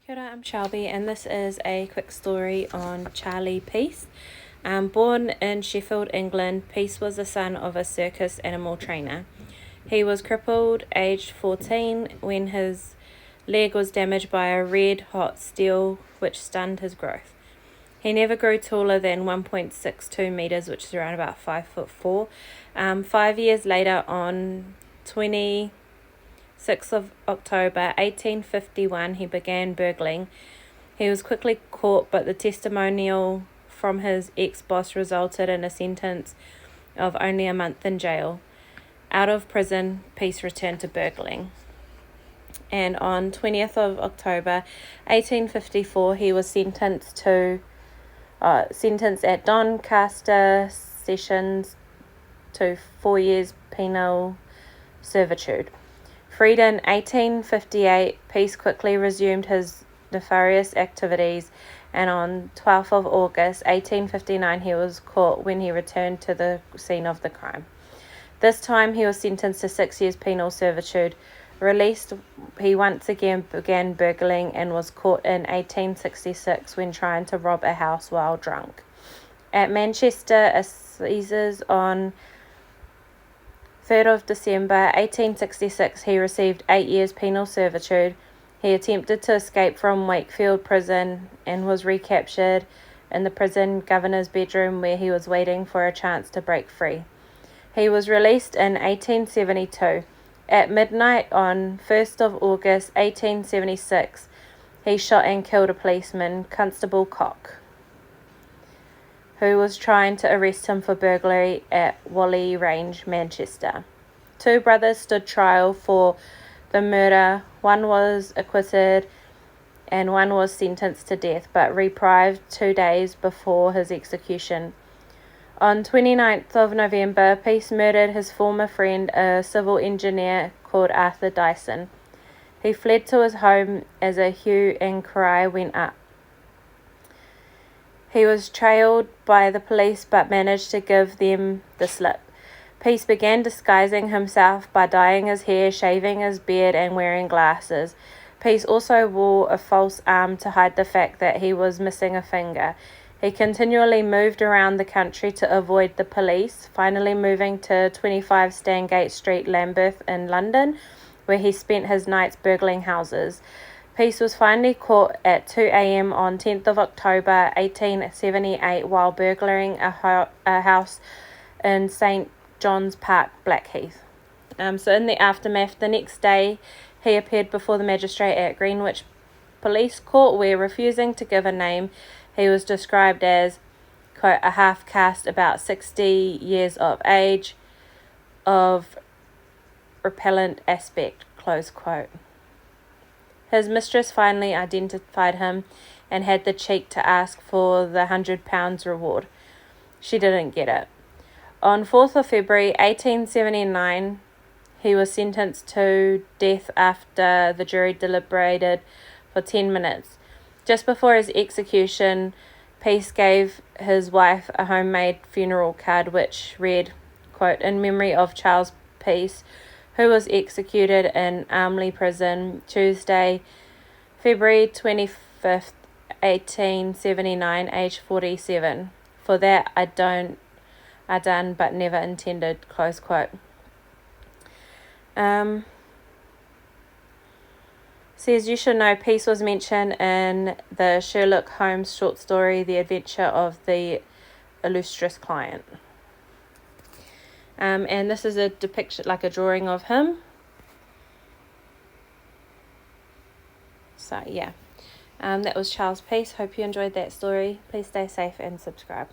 Kia ora, I'm Shelby, and this is a quick story on Charlie Peace. Born in Sheffield, England, Peace was the son of a circus animal trainer. He was crippled aged 14 when his leg was damaged by a red-hot steel which stunned his growth. He never grew taller than 1.62 metres, which is around about 5'4". 5 years later, on 26th of October 1851, he began burgling. He was quickly caught, but the testimonial from his ex-boss resulted in a sentence of only a month in jail. Out of prison, Peace returned to burgling. And on 20th of October 1854, he was sentenced at Doncaster Sessions to 4 years penal servitude. Freed in 1858, Peace quickly resumed his nefarious activities, and on 12th of August 1859 he was caught when he returned to the scene of the crime. This time he was sentenced to 6 years penal servitude. Released, he once again began burgling and was caught in 1866 when trying to rob a house while drunk. At Manchester Assizes on 3rd of December 1866, he received 8 years penal servitude. He attempted to escape from Wakefield Prison and was recaptured in the prison governor's bedroom, where he was waiting for a chance to break free. He was released in 1872. At midnight on 1st of August 1876, he shot and killed a policeman, Constable Cock, who was trying to arrest him for burglary at Whalley Range, Manchester. 2 brothers stood trial for the murder. One was acquitted and one was sentenced to death, but reprieved 2 days before his execution. On 29th of November, Peace murdered his former friend, a civil engineer called Arthur Dyson. He fled to his home as a hue and cry went up. He was trailed by the police but managed to give them the slip. Peace began disguising himself by dyeing his hair, shaving his beard, and wearing glasses. Peace also wore a false arm to hide the fact that he was missing a finger. He continually moved around the country to avoid the police, finally moving to 25 Stangate Street, Lambeth in London, where he spent his nights burgling houses. Peace was finally caught at 2 a.m. on 10th of October 1878 while burglaring a house in St. John's Park, Blackheath. So in the aftermath, the next day, he appeared before the magistrate at Greenwich Police Court, where, refusing to give a name, he was described as, quote, a half-caste about 60 years of age, of repellent aspect, close quote. His mistress finally identified him and had the cheek to ask for the £100 reward. She didn't get it. On 4th of February 1879, he was sentenced to death after the jury deliberated for 10 minutes. Just before his execution, Peace gave his wife a homemade funeral card which read, quote, in memory of Charles Peace, who was executed in Armley Prison, Tuesday, February 25th, 1879, age 47. For that I done but never intended, close quote. Says you should know Peace was mentioned in the Sherlock Holmes short story, The Adventure of the Illustrious Client. And this is a depiction, like a drawing of him. So yeah, that was Charles Peace. Hope you enjoyed that story. Please stay safe and subscribe.